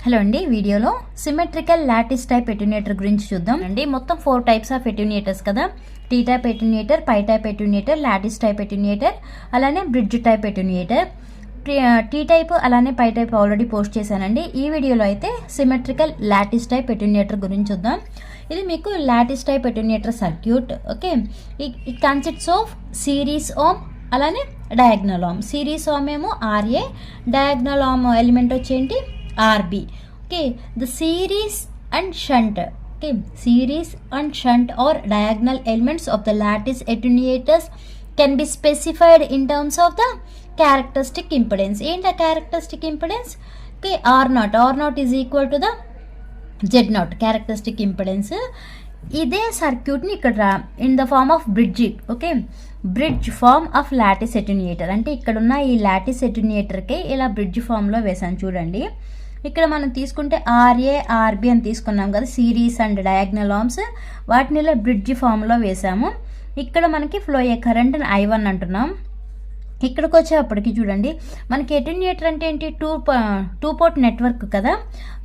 Hello అండి, వీడియోలో symmetrical lattice type ఎట్యూనేటర్ గురించి చూద్దాం అండి. మొత్తం 4 టైప్స్ ఆఫ్ ఎట్యూనేటర్స్ కదా. టీ టైప్ ఎట్యూనేటర్, పై టైప్ ఎట్యూనేటర్, లాటిస్ టైప్ ఎట్యూనేటర్, అలానే బ్రిడ్జ్ టైప్ ఎట్యూనేటర్. టీ టైప్ అలానే పై టైప్ ఆల్రెడీ పోస్ట్ చేశానండి. ఈ వీడియోలో అయితే సిమెట్రికల్ లాటిస్ టైప్ ఎట్యూనేటర్ గురించి చూద్దాం. ఇది మీకు lattice type attenuator circuit. Okay, it consists of series arm అలానే డయాగ్నల్ ఓమ్. సిరీస్ ఓమ్ ఏమో ఆర్ఏ, డయాగ్నల్ ఓమ్ ఎలిమెంట్ వచ్చేంటి RB. Okay, the series and shunt. Okay, series and shunt or diagonal elements of the lattice attenuators can be specified in terms of the characteristic impedance. And the characteristic impedance, okay, R0 is equal to the Z0 characteristic impedance. ఇదే సర్క్యూట్ని ఇక్కడ in the form of bridge. Okay, bridge form of lattice attenuator అంటే ఇక్కడున్న ఈ lattice ఎట్యూనేటర్కి ఇలా bridge ఫామ్లో వేసాను చూడండి. ఇక్కడ మనం తీసుకుంటే ఆర్ఏ ఆర్బి అని తీసుకున్నాం కదా, సిరీస్ అండ్ డయాగ్నల్ ఆర్మ్స్, వాటిని ఇలా బ్రిడ్జ్ ఫామ్లో వేసాము. ఇక్కడ మనకి ఫ్లో అయ్యే కరెంట్ I1 అంటున్నాం. ఇక్కడికి వచ్చేప్పటికి చూడండి, మనకి ఎట్యూనేటర్ అంటే ఏంటి, టూ పోర్ట్ నెట్వర్క్ కదా.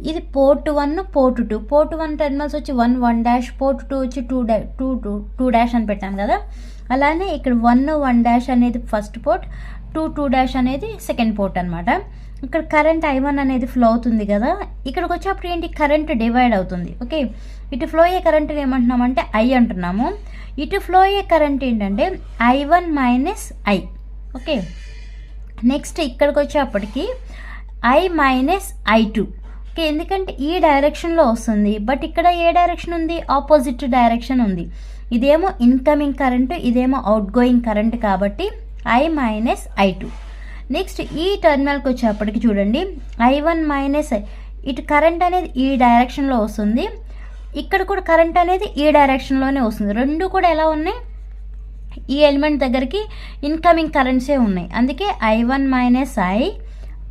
ఇది పోర్ట్ 1 పోర్ట్ 2. పోర్ట్ 1 టెర్మినల్స్ వచ్చి 1 డాష్, పోర్ట్ 2 వచ్చి 2 డాష్ అని పెట్టాం కదా. అలానే ఇక్కడ 1 డాష్ అనేది ఫస్ట్ పోర్ట్, 2 డాష్ అనేది సెకండ్ పోర్ట్ అనమాట. ఇక్కడ కరెంట్ I1 అనేది ఫ్లో అవుతుంది కదా. ఇక్కడికి వచ్చేప్పుడు ఏంటి, కరెంట్ డివైడ్ అవుతుంది. ఓకే, ఇటు ఫ్లో అయ్యే కరెంట్ ఏమంటున్నామంటే I అంటున్నాము. ఇటు ఫ్లో అయ్యే కరెంట్ ఏంటంటే I1 minus I. Okay, next ఇక్కడికి వచ్చేప్పటికి I మైనస్ I2. ఓకే, ఎందుకంటే ఈ డైరెక్షన్లో వస్తుంది, బట్ ఇక్కడ ఏ డైరెక్షన్ ఉంది, ఆపోజిట్ డైరెక్షన్ ఉంది. ఇదేమో ఇన్కమింగ్ కరెంటు, ఇదేమో అవుట్ గోయింగ్ కరెంట్, కాబట్టి I మైనస్ I2. నెక్స్ట్ ఈ టర్మినల్కి వచ్చేప్పటికి చూడండి, I1 మైనస్ ఇటు కరెంట్ అనేది ఈ డైరెక్షన్లో వస్తుంది, ఇక్కడ కూడా కరెంట్ అనేది ఈ డైరెక్షన్లోనే వస్తుంది. రెండు కూడా ఎలా ఉన్నాయి, ఈ ఎలిమెంట్ దగ్గరికి ఇన్కమింగ్ కరెంట్సే ఉన్నాయి. అందుకే I1 minus I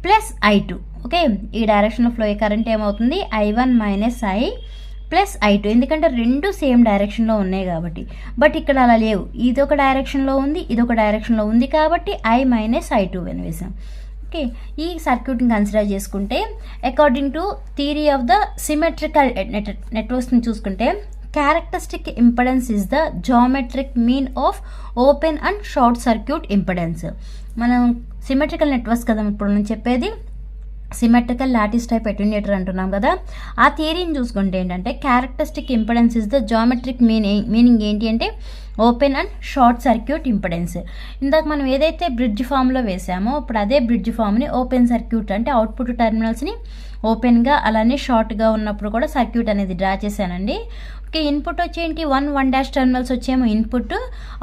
plus I2. Okay, ఈ డైరెక్షన్లో ఫ్లో అయ్యే కరెంట్ ఏమవుతుంది, I1 minus I plus I2, ఎందుకంటే రెండు సేమ్ డైరెక్షన్లో ఉన్నాయి కాబట్టి. బట్ ఇక్కడ అలా లేవు, ఇదొక డైరెక్షన్లో ఉంది, ఇదొక డైరెక్షన్లో ఉంది, కాబట్టి I మైనస్ I2 అని వేసాం. ఓకే, ఈ సర్క్యూట్ని కన్సిడర్ చేసుకుంటే according to theory of the symmetrical నెట్వర్క్స్ని చూసుకుంటే characteristic impedance is the geometric mean of open and short circuit impedance. మనం సిమెట్రికల్ నెట్వర్క్స్ కదా ఇప్పుడు నేను చెప్పేది, సిమెట్రికల్ లాటిస్ టైప్ ఎట్యూనేటర్ అంటున్నాం కదా. ఆ థియరీని చూసుకుంటే ఏంటంటే characteristic impedance is the geometric meaning ఏంటి అంటే open and short circuit impedance. ఇందాక మనం ఏదైతే బ్రిడ్జ్ ఫామ్లో వేసామో ఇప్పుడు అదే బ్రిడ్జ్ ఫామ్ని ఓపెన్ సర్క్యూట్ అంటే అవుట్పుట్ టెర్మినల్స్ని ఓపెన్గా అలానే షార్ట్గా ఉన్నప్పుడు కూడా సర్క్యూట్ అనేది డ్రా చేశానండి. ఓకే, ఇన్పుట్ వచ్చేంటి 1 డాష్ టెర్మినల్స్ వచ్చేమో ఇన్పుట్,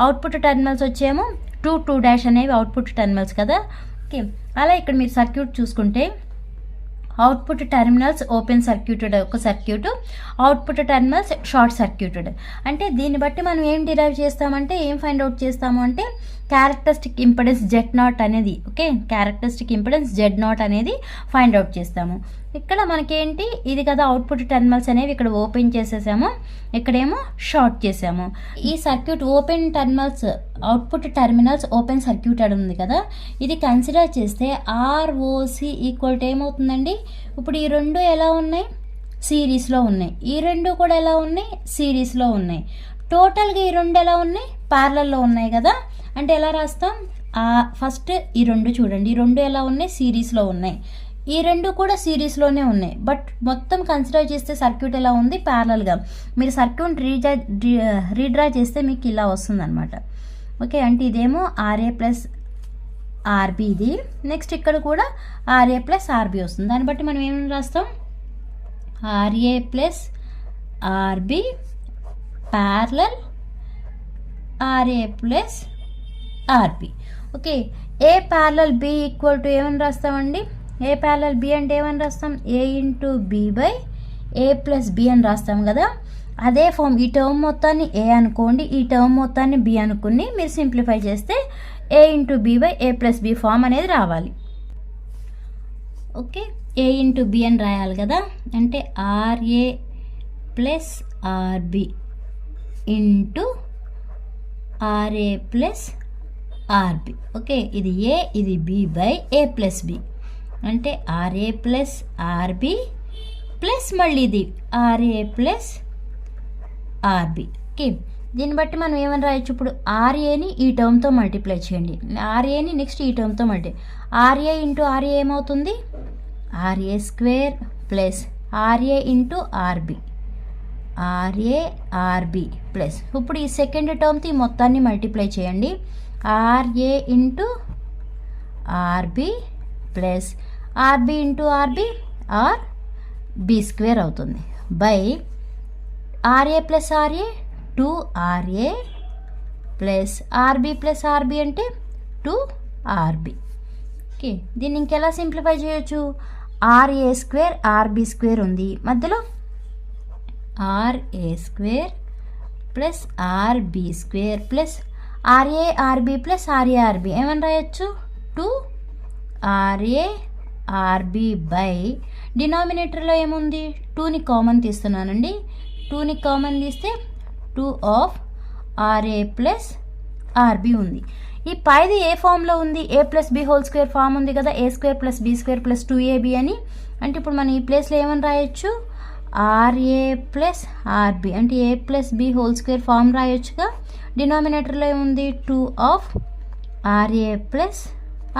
అవుట్పుట్ టెర్మినల్స్ వచ్చేమో 2 డాష్ అనేవి అవుట్పుట్ టెర్మినల్స్ కదా. ఓకే, అలా ఇక్కడ మీరు సర్క్యూట్ చూసుకుంటే అవుట్పుట్ టెర్మినల్స్ ఓపెన్ సర్క్యూటెడ్ ఒక circuit, output terminals short circuited. అంటే దీన్ని బట్టి మనం ఏం డిరైవ్ చేస్తామంటే ఏం ఫైండ్ అవుట్ చేస్తాము అంటే క్యారెక్టరిస్టిక్ ఇంపెడెన్స్ Z0 అనేది. ఓకే, క్యారెక్టరిస్టిక్ ఇంపెడెన్స్ Z0 అనేది ఫైండ్ అవుట్ చేస్తాము. ఇక్కడ మనకేంటి ఇది కదా, అవుట్పుట్ టెర్మినల్స్ అనేవి ఇక్కడ ఓపెన్ చేసేసాము, ఇక్కడేమో షార్ట్ చేసాము. ఈ circuit open terminals output terminals open circuited ఉంది కదా. ఇది కన్సిడర్ చేస్తే ROC ఈక్వల్ టు ఏమవుతుందండి, ఇప్పుడు ఈ రెండు ఎలా ఉన్నాయి, సిరీస్లో ఉన్నాయి, ఈ రెండు కూడా ఎలా ఉన్నాయి, సిరీస్లో ఉన్నాయి. టోటల్గా ఈ రెండు ఎలా ఉన్నాయి, ప్యారలల్లో ఉన్నాయి కదా. అంటే ఎలా రాస్తాం, ఫస్ట్ ఈ రెండు చూడండి, ఈ రెండు ఎలా ఉన్నాయి, సిరీస్లో ఉన్నాయి, ఈ రెండు కూడా సిరీస్లోనే ఉన్నాయి. బట్ మొత్తం కన్సిడర్ చేస్తే సర్క్యూట్ ఎలా ఉంది, ప్యారలల్గా. మీరు సర్క్యూట్ రీడ్రా చేస్తే మీకు ఇలా వస్తుంది అనమాట. ఓకే, అంటే ఇదేమో RA ప్లస్ RB ఇది, నెక్స్ట్ ఇక్కడ కూడా RA ప్లస్ RB వస్తుంది. దాన్ని బట్టి మనం ఏమైనా రాస్తాం, RA plus RB parallel RA plus RB. Okay, A parallel B equal to ఏమని రాస్తామండి, A ప్యారలల్ B అంటే ఏమని రాస్తాం, A into B by A plus B అని రాస్తాం కదా. అదే ఫామ్ ఈ టర్మ్ మొత్తాన్ని A అనుకోండి, ఈ టర్మ్ మొత్తాన్ని B అనుకుని మీరు సింప్లిఫై చేస్తే A into B by A plus B form అనేది రావాలి. ఓకే, A ఇంటూ B అని రాయాలి కదా. అంటే RA plus RB into RA plus RB. Okay, ఇది A ఇది B by A plus B అంటే RA ప్లస్ RB ప్లస్ మళ్ళీ ఇది ఆర్ఏ ప్లస్ ఆర్బి. ఓకే, దీన్ని బట్టి మనం ఏమని రాయొచ్చు, ఇప్పుడు ఆర్ఏని ఈ టర్మ్తో మల్టిప్లై చేయండి, ఆర్ఏని నెక్స్ట్ ఈ టర్మ్తో ఆర్ఏ ఇంటూ ఆర్ఏ ఏమవుతుంది, RA square plus RA into RB, RA RB plus ఇప్పుడు ఈ సెకండ్ టర్మ్తో ఈ మొత్తాన్ని మల్టిప్లై చేయండి, RA into RB plus RB into RB R B square అవుతుంది by RA plus RA 2RA plus RB plus RB అంటే 2RB. Okay, దీన్ని ఇంకెలా సింప్లిఫై చేయొచ్చు, ఆర్ఏ స్క్వేర్ ఆర్బి స్క్వేర్ ఉంది మధ్యలో, RA square plus RB square plus RA RB plus RA RB ఏమని రాయొచ్చు, 2RA RB by డినామినేటర్లో ఏముంది, 2ని కామన్ తీస్తున్నానండి, 2ని కామన్ తీస్తే 2 ఆఫ్ ఆర్ఏ ప్లస్ ఆర్బి ఉంది. ఈ పైది ఏ ఫామ్లో ఉంది, A plus B whole square form ఉంది కదా, A square plus B square plus 2AB అని. అంటే ఇప్పుడు మనం ఈ ప్లేస్లో ఏమని రాయొచ్చు, ఆర్ఏ ప్లస్ ఆర్బి అంటే A plus B whole square form రాయొచ్చుగా. డినామినేటర్లో ఏముంది, 2 ఆఫ్ ఆర్ఏ ప్లస్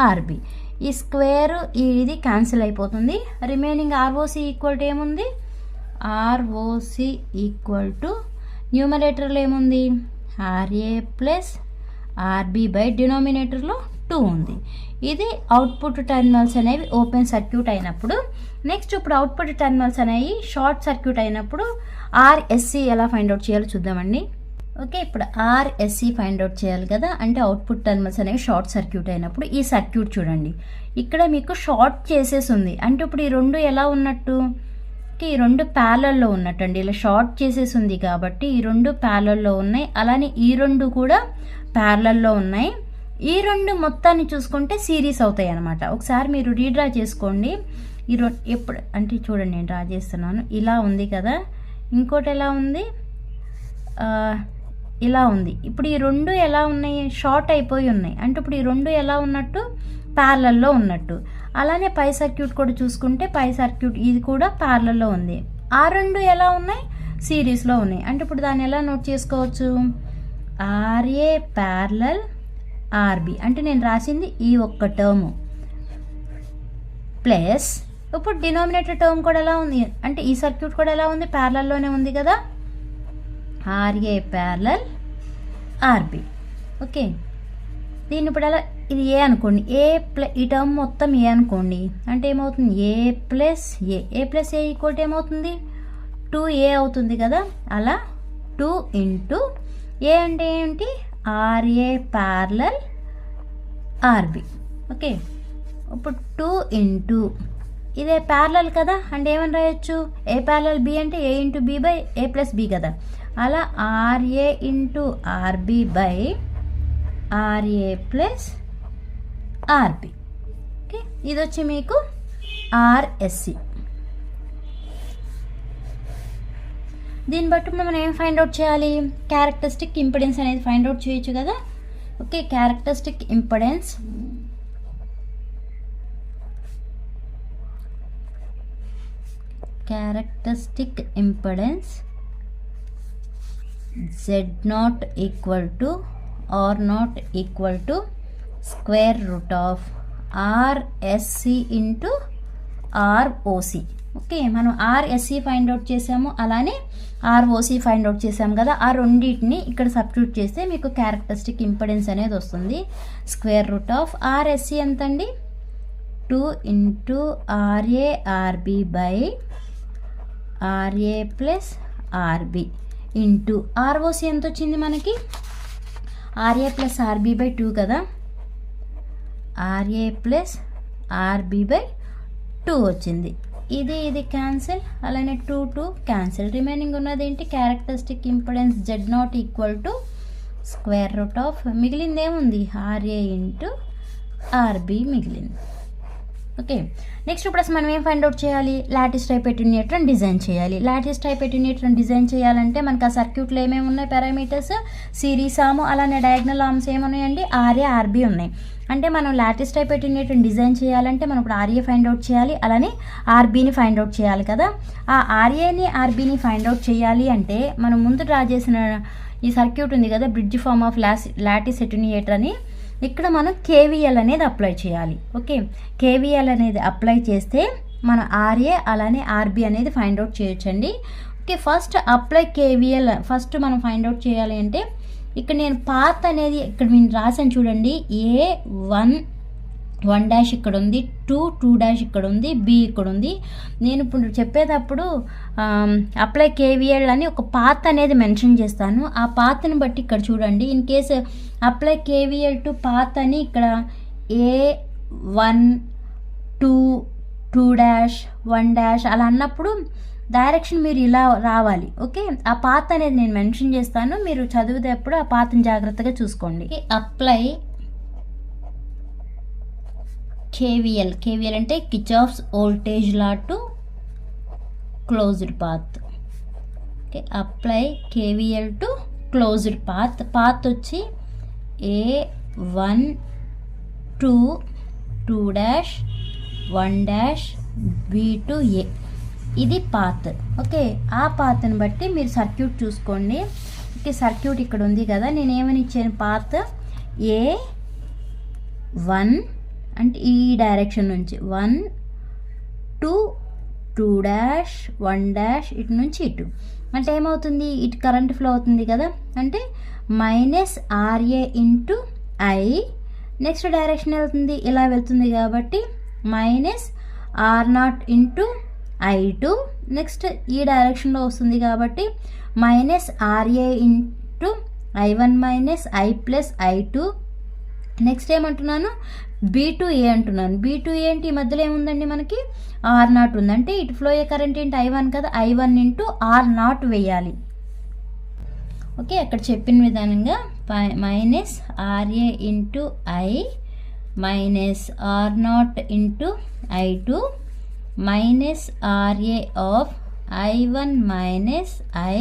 ఆర్బి. ఈ స్క్వేర్ ఇది క్యాన్సిల్ అయిపోతుంది, రిమైనింగ్ ఆర్ఓసి ఈక్వల్ టు ఏముంది, ఆర్ఓసి ఈక్వల్ టు న్యూమరేటర్లో ఏముంది, ఆర్ఏ ప్లస్ ఆర్బి బై డినామినేటర్లో 2 ఉంది. ఇది అవుట్పుట్ టెర్మినల్స్ అనేవి ఓపెన్ సర్క్యూట్ అయినప్పుడు. నెక్స్ట్ ఇప్పుడు అవుట్పుట్ టెర్మినల్స్ అనేవి షార్ట్ సర్క్యూట్ అయినప్పుడు ఆర్ఎస్సి ఎలా ఫైండ్ అవుట్ చేయాలో చూద్దామండి. ఓకే, ఇప్పుడు ఆర్ఎస్సి ఫైండ్ అవుట్ చేయాలి కదా, అంటే అవుట్పుట్ టెర్మినల్స్ అనేవి షార్ట్ సర్క్యూట్ అయినప్పుడు ఈ సర్క్యూట్ చూడండి, ఇక్కడ మీకు షార్ట్ చేసేసి ఉంది. అంటే ఇప్పుడు ఈ రెండు ఎలా ఉన్నట్టు, ఈ రెండు ప్యారలల్లో ఉన్నట్టండి, ఇలా షార్ట్ చేసేసి ఉంది కాబట్టి ఈ రెండు ప్యారలల్లో ఉన్నాయి, అలానే ఈ రెండు కూడా ప్యారలల్లో ఉన్నాయి. ఈ రెండు మొత్తాన్ని చూసుకుంటే సిరీస్ అవుతాయి అన్నమాట. ఒకసారి మీరు రీడ్రా చేసుకోండి. ఈ ఎప్పుడు అంటే చూడండి, నేను డ్రా చేస్తున్నాను, ఇలా ఉంది కదా, ఇంకోటి ఎలా ఉంది, ఇలా ఉంది. ఇప్పుడు ఈ రెండు ఎలా ఉన్నాయి, షార్ట్ అయిపోయి ఉన్నాయి. అంటే ఇప్పుడు ఈ రెండు ఎలా ఉన్నట్టు, ప్యారలల్లో ఉన్నట్టు. అలానే పై సర్క్యూట్ కూడా చూసుకుంటే పై సర్క్యూట్ ఇది కూడా ప్యారలల్లో ఉంది. ఆ రెండు ఎలా ఉన్నాయి, సిరీస్లో ఉన్నాయి. అంటే ఇప్పుడు దాన్ని ఎలా నోట్ చేసుకోవచ్చు, ఆర్ఏ ప్యారలల్ ఆర్బి అంటే నేను రాసింది ఈ ఒక్క టర్ము ప్లస్ ఇప్పుడు డినామినేటర్ టర్మ్ కూడా ఎలా ఉంది అంటే ఈ సర్క్యూట్ కూడా ఎలా ఉంది, ప్యారలల్లోనే ఉంది కదా, ఆర్ఏ ప్యారలల్ ఆర్బి. ఓకే, దీన్ని ఇప్పుడు ఎలా, ఇది ఏ అనుకోండి, ఈ టర్మ్ మొత్తం ఏ అనుకోండి, అంటే ఏమవుతుంది, ఏ ప్లస్ ఏ ఈక్వల్ ఏమవుతుంది, 2A అవుతుంది కదా. అలా 2 ఇంటూ ఏ అంటే ఏంటి, ఆర్ఏ ప్యారలల్ ఆర్బి. ఓకే, ఇప్పుడు 2 ఇంటూ ఇదే ప్యారలల్ కదా, అంటే ఏమని రాయొచ్చు, ఏ ప్యారలల్ బి అంటే A into B by A plus B కదా. అలా RA into RB by RA plus RB. Okay, ఇది వచ్చి మీకు ఆర్ఎస్సి. దీన్ని బట్టి మనం ఏం ఫైండ్ అవుట్ చేయాలి, క్యారెక్టరిస్టిక్ ఇంపిడెన్స్ అనేది ఫైండ్ అవుట్ చేయొచ్చు కదా. Okay, characteristic impedance Z0 equal to R not equal to square root of RSC into ROC. Okay, మనం ఆర్ఎస్సి ఫైండ్ అవుట్ చేసాము, అలానే ఆర్ఓసి ఫైండ్ అవుట్ చేసాము కదా. ఆ రెండింటిని ఇక్కడ సబ్స్టిట్యూట్ చేస్తే మీకు క్యారెక్టరిస్టిక్ ఇంపిడెన్స్ అనేది వస్తుంది. స్క్వేర్ రూట్ ఆఫ్ ఆర్ఎస్సి ఎంతండి, 2 into RA RB by RA plus RB into ROC ఎంత వచ్చింది మనకి, ఆర్ఏ ప్లస్ ఆర్బి బై 2 కదా, ఆర్ఏ ప్లస్ ఆర్బి బై 2 వచ్చింది. ఇది క్యాన్సిల్, అలానే 2 క్యాన్సిల్. రిమైనింగ్ ఉన్నది ఏంటి, characteristic impedance Z0 equal to square root of మిగిలింది ఏముంది, ఆర్ఏ ఇంటూ ఆర్బి మిగిలింది. ఓకే, నెక్స్ట్ ఇప్పుడు అసలు మనం ఏం ఫైండ్ అవుట్ చేయాలి? లాటిస్ టైప్ అటెన్యూయేటర్ డిజైన్ చేయాలి. లాటిస్ టైప్ అటెన్యూయేటర్ డిజైన్ చేయాలంటే మనకు ఆ సర్క్యూట్లో ఏమేమి ఉన్నాయి? పారామీటర్స్, సిరీస్ ఆర్మ్, అలానే డయాగ్నల్ ఆర్మ్స్ ఏమున్నాయండి? ఆర్ఏ, ఆర్బీ ఉన్నాయి. అంటే మనం లాటిస్ టైప్ అటెన్యూయేటర్ డిజైన్ చేయాలంటే మనం ఇప్పుడు ఆర్ఏ ఫైండ్ అవుట్ చేయాలి, అలానే ఆర్బీని ఫైండ్ అవుట్ చేయాలి కదా. ఆ ఆర్ఏని ఆర్బీని ఫైండ్ అవుట్ చేయాలి అంటే మనం ముందు డ్రా చేసిన ఈ సర్క్యూట్ ఉంది కదా, bridge form of lattice attenuator అని, ఇక్కడ మనం కేవీఎల్ అనేది అప్లై చేయాలి. ఓకే, కేవీఎల్ అనేది అప్లై చేస్తే మన ఆర్ఏ అలానే ఆర్బీ అనేది ఫైండ్ అవుట్ చేయొచ్చండి. Okay, first apply KVL first మనం ఫైండ్ అవుట్ చేయాలి అంటే ఇక్కడ నేను పాత్ అనేది ఇక్కడ నేను రాసాను చూడండి. A1 ఇక్కడ ఉంది, 2 ఇక్కడ ఉంది, B ఇక్కడ ఉంది. నేను ఇప్పుడు చెప్పేటప్పుడు అప్లై కేవీఎల్ అని ఒక పాత్ అనేది మెన్షన్ చేస్తాను. ఆ పాత్ని బట్టి ఇక్కడ చూడండి. In case apply KVL to path అని ఇక్కడ A1 2 1 అలా అన్నప్పుడు డైరెక్షన్ మీరు ఇలా రావాలి. ఓకే, ఆ పాత్ అనేది నేను మెన్షన్ చేస్తాను, మీరు చదివేటప్పుడు ఆ పాత్ని జాగ్రత్తగా చూసుకోండి. అప్లై కేవీఎల్ అంటే Kirchhoff's voltage law to closed path. Okay, apply KVL to closed path వచ్చి A1 2 1 B to A, ఇది పాత్. ఓకే, ఆ పాత్ని బట్టి మీరు సర్క్యూట్ చూసుకోండి. ఓకే, సర్క్యూట్ ఇక్కడ ఉంది కదా, నేను ఏమని ఇచ్చాను? పాత్ A1 అంటే ఈ డైరెక్షన్ నుంచి 1 2 1 ఇటు నుంచి ఇటు అంటే ఏమవుతుంది? ఇటు కరెంట్ ఫ్లో అవుతుంది కదా, అంటే -RA into I. Next direction వెళ్తుంది, ఇలా వెళ్తుంది కాబట్టి -R0 ఇంటూ I2. నెక్స్ట్ ఈ డైరెక్షన్లో వస్తుంది కాబట్టి -RA into I1 I plus I2. Next ఏమంటున్నాను? B2A అంటున్నాను. B2A అంటే ఈ మధ్యలో ఏముందండి? మనకి R0 ఉంది. అంటే ఇటు ఫ్లో అయ్యే కరెంట్ ఏంటి? I1 కదా, I1 ఇంటూ R0 వేయాలి. ఓకే, అక్కడ చెప్పిన విధానంగా -RA into I -R0 into I2 -RA of I1 I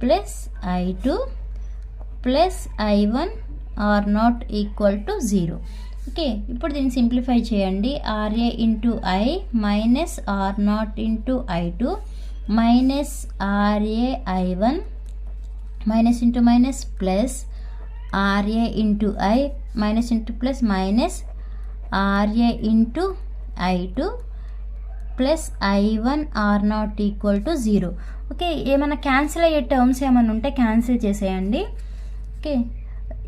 plus I2 plus I1 R0 equal to 0. Okay, ఇప్పుడు దీన్ని సింప్లిఫై చేయండి. RA into I -R0 into I2 -RA I1 minus into minus plus RA into I minus into plus -RA into I2 plus I1 R0 equal to 0. Okay, ఏమైనా cancel అయ్యే terms ఏమైనా ఉంటే cancel చేసేయండి. Okay,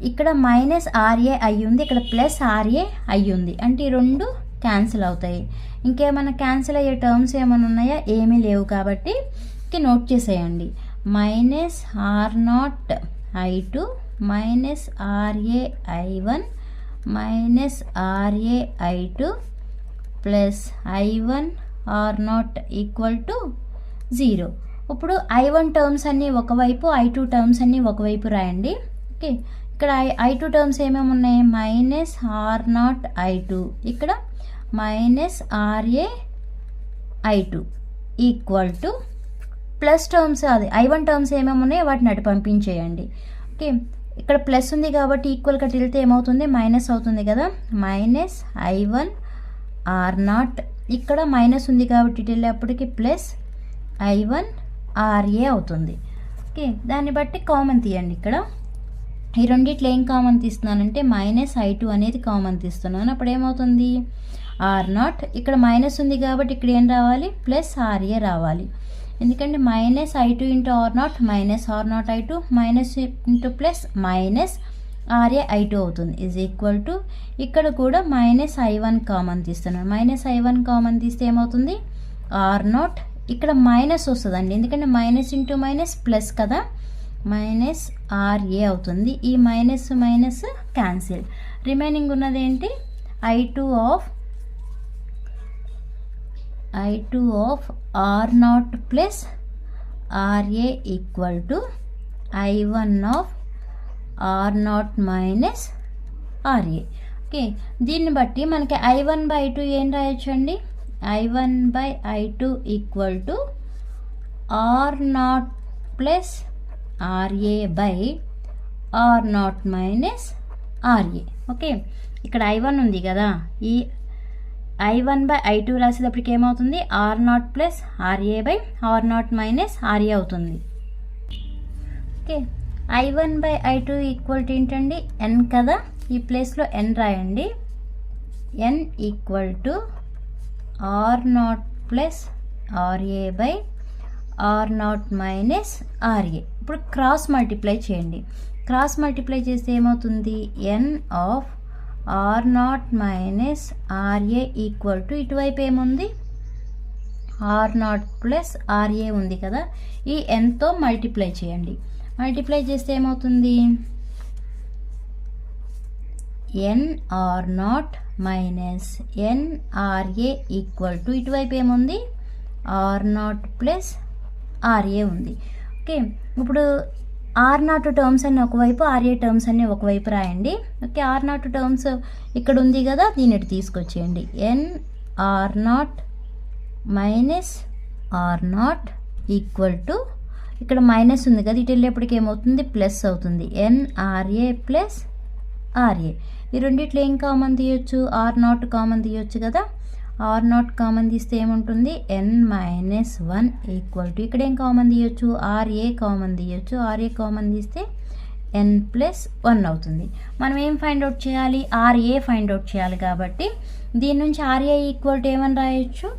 ఇక్కడ -RA అయ్యి ఉంది, ఇక్కడ +RA అయ్యి ఉంది, అంటే ఈ రెండు క్యాన్సిల్ అవుతాయి. ఇంకేమైనా క్యాన్సిల్ అయ్యే టర్మ్స్ ఏమైనా ఉన్నాయా? ఏమీ లేవు కాబట్టి నోట్ చేసేయండి. -R0 I2 -RA I1 -RA I2 plus I1 R0 equal to 0. ఇప్పుడు I1 టర్మ్స్ అన్నీ ఒకవైపు, I2 టర్మ్స్ అన్నీ ఒకవైపు రాయండి. ఓకే, ఇక్కడ I2 టర్మ్స్ ఏమేమి ఉన్నాయి? -R0 I2, ఇక్కడ -RA I2 equal to plus terms, అది I1 టర్మ్స్ ఏమేమి ఉన్నాయో వాటిని అటు పంపించేయండి. ఓకే, ఇక్కడ ప్లస్ ఉంది కాబట్టి ఈక్వల్గా వెళ్తే ఏమవుతుంది? మైనస్ అవుతుంది కదా, -I1 R0. ఇక్కడ మైనస్ ఉంది కాబట్టి ఇటు వెళ్ళేప్పటికి ప్లస్ I1 RA అవుతుంది. ఓకే, దాన్ని బట్టి కామన్ తీయండి. ఇక్కడ ఈ రెండిట్లో ఏం కామన్ తీస్తున్నానంటే -I2 అనేది కామన్ తీస్తున్నాను. అప్పుడు ఏమవుతుంది? R0. ఇక్కడ మైనస్ ఉంది కాబట్టి ఇక్కడ ఏం రావాలి? +RA రావాలి. ఎందుకంటే -I2 into R0 -R0 I2 minus into plus -RA I2 అవుతుంది. ఈజ్ ఈక్వల్ టు ఇక్కడ కూడా -I1 కామన్ తీస్తున్నాను. -I1 కామన్ తీస్తే ఏమవుతుంది? R0. ఇక్కడ మైనస్ వస్తుందండి, ఎందుకంటే మైనస్ ఇంటూ మైనస్ ప్లస్ కదా, -RA అవుతుంది. ఈ మైనస్ మైనస్ క్యాన్సిల్, రిమైనింగ్ ఉన్నది ఏంటి? I2 of R0 plus RA equal to I1 of R0 minus RA. Okay, దీన్ని బట్టి మనకి I1/I2 ఏం రాయొచ్చు అండి? I1/I2 equal to R0 plus RA/R0 minus RA. Okay, ఇక్కడ I1 ఉంది కదా, ఈ I1/I2 రాసేటప్పటికి ఏమవుతుంది? R0 plus RA/R0 minus RA అవుతుంది. ఓకే, I1/I2 ఈక్వల్ టు ఏంటండి? N కదా, ఈ ప్లేస్లో N రాయండి. N equal to R0 plus RA/R0 minus RA. ఇప్పుడు క్రాస్ మల్టిప్లై చేయండి. క్రాస్ మల్టిప్లై చేస్తే ఏమవుతుంది? N of R0 minus RA equal to ఇటువైపు ఏముంది? R0 ప్లస్ RA ఉంది కదా, ఈ Nతో మల్టిప్లై చేయండి. మల్టిప్లై చేస్తే ఏమవుతుంది? NR0 minus NRA equal to ఇటువైపు ఏముంది? R0 ప్లస్ RA ఉంది. ఓకే, ఇప్పుడు R0 టర్మ్స్ అన్ని ఒకవైపు, RA టర్మ్స్ అన్ని ఒకవైపు రాయండి. ఓకే, R0 టర్మ్స్ ఇక్కడ ఉంది కదా, దీన్ని తీసుకొచ్చేయండి. NR0 minus R0 equal to, ఇక్కడ మైనస్ ఉంది కదా, ఇటు వెళ్ళేప్పటికి ఏమవుతుంది? ప్లస్ అవుతుంది. NRA plus RA. ఈ రెండిట్లో ఏం కామన్ తీయొచ్చు? R0 కామన్ తీయొచ్చు కదా. R0 కామన్ తీస్తే ఏముంటుంది? N-1 ఈక్వల్ టు, ఇక్కడ ఏం కామన్ తీయొచ్చు? RA కామన్ తీయొచ్చు. RA కామన్ తీస్తే N+1 అవుతుంది. మనం ఏం ఫైండ్ అవుట్ చేయాలి? RA ఫైండ్ అవుట్ చేయాలి కాబట్టి దీని నుంచి RA ఈక్వల్ టు ఏమని రాయొచ్చు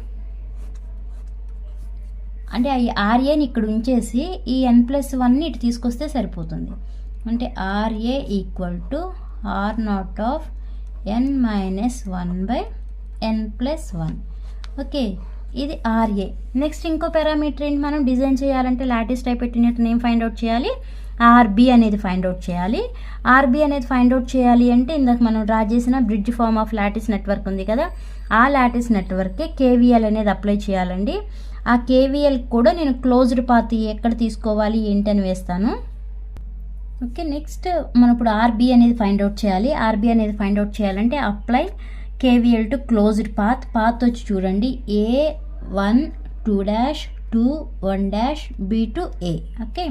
అంటే RAని ఇక్కడ ఉంచేసి ఈ N+1ని ఇటు తీసుకొస్తే సరిపోతుంది. అంటే RA equal to R0 of N-1/N+1. Okay, ఇది RA. నెక్స్ట్ ఇంకో పారామీటర్ ఏంటి? మనం డిజైన్ చేయాలంటే లాటిస్ టైప్ అటెన్యూయేటర్ ఏం ఫైండ్ అవుట్ చేయాలి? RB అనేది ఫైండ్ అవుట్ చేయాలి. RB అనేది ఫైండ్ అవుట్ చేయాలి అంటే ఇందాక మనం డ్రా చేసిన bridge form of lattice network ఉంది కదా, ఆ లాటిస్ నెట్వర్క్కి KVL అనేది అప్లై చేయాలండి. ఆ KVL కూడా నేను క్లోజ్డ్ పాత్ ఎక్కడ తీసుకోవాలి ఏంటని వేస్తాను. ఓకే, నెక్స్ట్ మనం ఇప్పుడు RB అనేది ఫైండ్ అవుట్ చేయాలి. RB అనేది ఫైండ్ అవుట్ చేయాలంటే apply KVL to closed path. Path వచ్చి చూడండి, A1 2 1 B to A. Okay,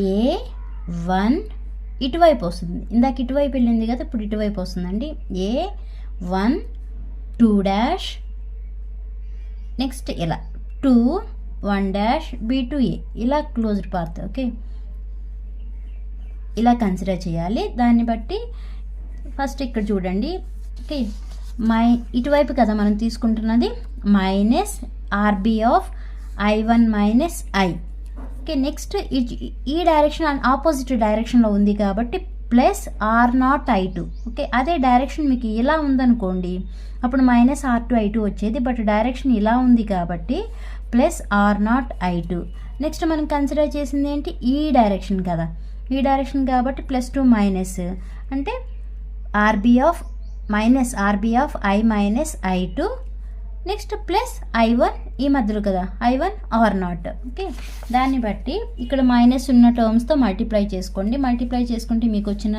A1 ఇటువైపు వస్తుంది, ఇందాక ఇటువైపు వెళ్ళింది కదా, ఇప్పుడు ఇటువైపు వస్తుందండి. A1 2 నెక్స్ట్ ఇలా 2 1 B టు A, ఇలా క్లోజ్డ్ పాత్. ఓకే, ఇలా కన్సిడర్ చేయాలి. దాన్ని బట్టి ఫస్ట్ ఇక్కడ చూడండి. ఓకే, ఇటువైపు కదా మనం తీసుకుంటున్నది, minus RB of I1 minus I. Okay, next ఈ డైరెక్షన్ ఆపోజిట్ డైరెక్షన్లో ఉంది కాబట్టి ప్లస్ R0 I2. ఓకే, అదే డైరెక్షన్ మీకు ఇలా ఉందనుకోండి, అప్పుడు మైనస్ R2 I2 వచ్చేది. బట్ డైరెక్షన్ ఇలా ఉంది కాబట్టి ప్లస్ R0 I2. నెక్స్ట్ మనం కన్సిడర్ చేసింది ఏంటి? ఈ డైరెక్షన్ కదా, ఈ డైరెక్షన్ కాబట్టి +2 మైనస్ అంటే RB of I minus I2 next plus I1 ఈ మధ్యలో కదా, I1 R0. ఓకే, దాన్ని బట్టి ఇక్కడ మైనస్ ఉన్న టర్మ్స్తో మల్టిప్లై చేసుకోండి. మల్టిప్లై చేసుకుంటే మీకు వచ్చిన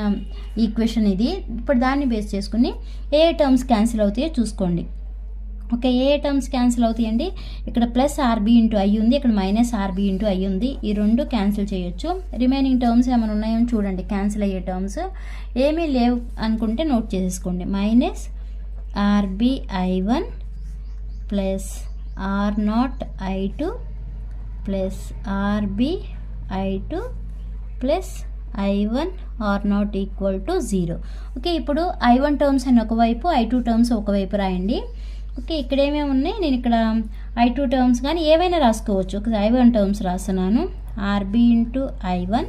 ఈక్వేషన్ ఇది. ఇప్పుడు దాన్ని బేస్ చేసుకుని ఏ టర్మ్స్ క్యాన్సిల్ అవుతాయో చూసుకోండి. ఓకే, ఏ టర్మ్స్ క్యాన్సిల్ అవుతాయండి? ఇక్కడ ప్లస్ RB ఇంటూ I ఉంది, ఇక్కడ మైనస్ RB ఇంటూ I ఉంది. ఈ రెండు క్యాన్సిల్ చేయొచ్చు. రిమైనింగ్ టర్మ్స్ ఏమైనా ఉన్నాయో చూడండి. క్యాన్సిల్ అయ్యే టర్మ్స్ ఏమీ లేవు అనుకుంటే నోట్ చేసేసుకోండి. Minus RB I1 plus R0 I2 plus RB I2 plus I1 R0 equal to 0. Okay, ఇప్పుడు I1 టర్మ్స్ అని ఒకవైపు, I2 టర్మ్స్ ఒకవైపు రాయండి. ఓకే, ఇక్కడ ఏమేమి ఉన్నాయి? నేను ఇక్కడ I2 టర్మ్స్ కానీ ఏవైనా రాసుకోవచ్చు. ఒక I1 టర్మ్స్ రాస్తున్నాను. RB into I1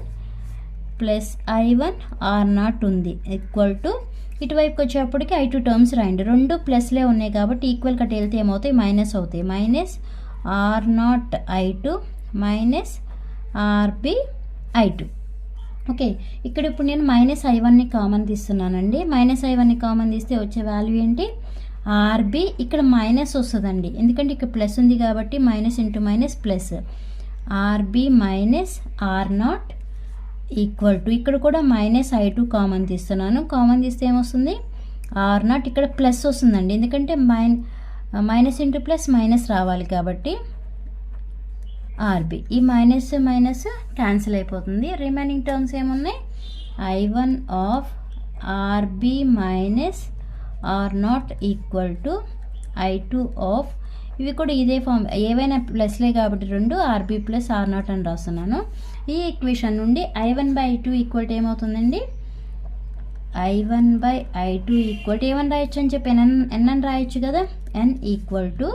plus I1 R0 ఉంది ఈక్వల్ టు, ఇటువైపుకి వచ్చేప్పటికి I2 టర్మ్స్ రాయండి. రెండు ప్లస్లే ఉన్నాయి కాబట్టి ఈక్వల్ కట్ వెళ్తే ఏమవుతాయి? మైనస్ అవుతాయి. Minus R0 I2 minus RB I2. Okay, ఇక్కడ ఇప్పుడు నేను మైనస్ I1ని కామన్ తీస్తున్నానండి. మైనస్ I1ని కామన్ తీస్తే వచ్చే వాల్యూ ఏంటి? RB ఇక్కడ మైనస్ వస్తుందండి, ఎందుకంటే ఇక్కడ ప్లస్ ఉంది కాబట్టి minus into minus plus. RB minus R0 equal to, ఇక్కడ కూడా మైనస్ I2 కామన్ తీస్తున్నాను. కామన్ తీస్తే ఏమొస్తుంది? ఆర్ నాట్ ఇక్కడ ప్లస్ వస్తుందండి, ఎందుకంటే మైనస్ ఇంటూ ప్లస్ మైనస్ రావాలి కాబట్టి ఆర్బి. ఈ మైనస్ మైనస్ క్యాన్సిల్ అయిపోతుంది. రిమైనింగ్ టర్మ్స్ ఏమున్నాయి, I1 of RB minus R not equal to I2 of, ఇవి కూడా ఇదే ఫామ్, ఏవైనా ప్లస్లే కాబట్టి రెండు ఆర్బి ప్లస్ ఆర్ నాట్ అని రాస్తున్నాను. ఈ ఈక్వేషన్ నుండి I1/I2 ఈక్వల్ టు ఏమవుతుందండి, I1/I2 ఈక్వల్ టు ఏమని రాయొచ్చు అని చెప్పి ఎన్ అని రాయొచ్చు కదా, N equal to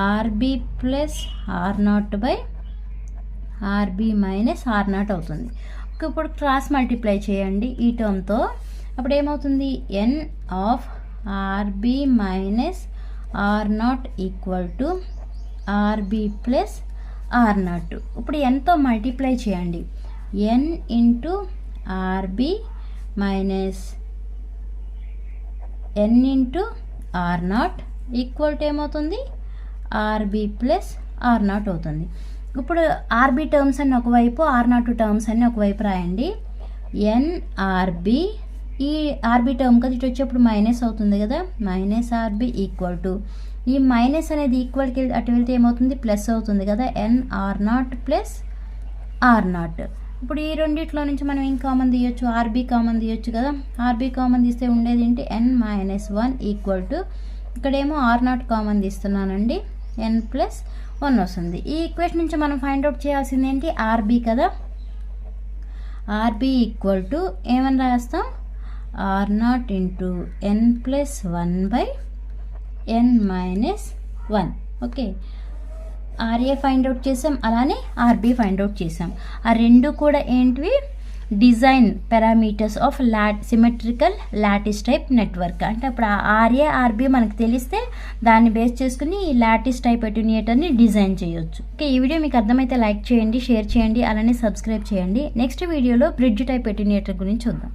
RB plus R not by RB minus R not అవుతుంది. ఇప్పుడు క్రాస్ మల్టిప్లై చేయండి ఈ టర్మ్తో, అప్పుడు ఏమవుతుంది, N of RB minus R not equal to RB plus R not. ఇప్పుడు ఎన్తో మల్టిప్లై చేయండి, N into RB minus N into R not equal to ఏమవుతుంది, ఆర్బి ప్లస్ ఆర్ నాట్ అవుతుంది. ఇప్పుడు ఆర్బి టర్మ్స్ అన్ని ఒకవైపు, ఆర్ నాట్ టర్మ్స్ అన్ని ఒకవైపు రాయండి. ఎన్ ఆర్బి, ఈ ఆర్బి టర్మ్ కదా ఇటు వచ్చేప్పుడు మైనస్ అవుతుంది కదా, మైనస్ ఆర్బి ఈక్వల్ టు, ఈ మైనస్ అనేది ఈక్వల్కి అటు వెళ్తే ఏమవుతుంది, ప్లస్ అవుతుంది కదా, N R not plus R not. ఇప్పుడు ఈ రెండిట్లో నుంచి మనం ఏం కామన్ తీయొచ్చు, ఆర్బి కామన్ తీయొచ్చు కదా, ఆర్బి కామన్ తీస్తే ఉండేది ఏంటి, ఎన్ మైనస్ 1 ఈక్వల్ టు, ఇక్కడేమో ఆర్ నాట్ కామన్ తీస్తున్నానండి, ఎన్ ప్లస్ 1 వస్తుంది. ఈ ఈక్వేషన్ నుంచి మనం ఫైండ్ అవుట్ చేయాల్సింది ఏంటి, ఆర్బి కదా, ఆర్బి ఈక్వల్ టు ఏమని రాస్తాం, R not into N plus 1 by N minus 1. Okay, RA find out చేసాం, అలానే ఆర్బి ఫైండ్ అవుట్ చేసాం. ఆ రెండు కూడా ఏంటివి, design parameters of symmetrical lattice type network. అంటే అప్పుడు ఆర్ఏ ఆర్బి మనకు తెలిస్తే దాన్ని బేస్ చేసుకుని ఈ లాటిస్ టైప్ అటెన్యూయేటర్ని డిజైన్ చేయొచ్చు. ఓకే, ఈ వీడియో మీకు అర్థమైతే లైక్ చేయండి, షేర్ చేయండి, అలానే సబ్స్క్రైబ్ చేయండి. నెక్స్ట్ వీడియోలో బ్రిడ్జ్ టైప్ అటెన్యూయేటర్ గురించి చూద్దాం.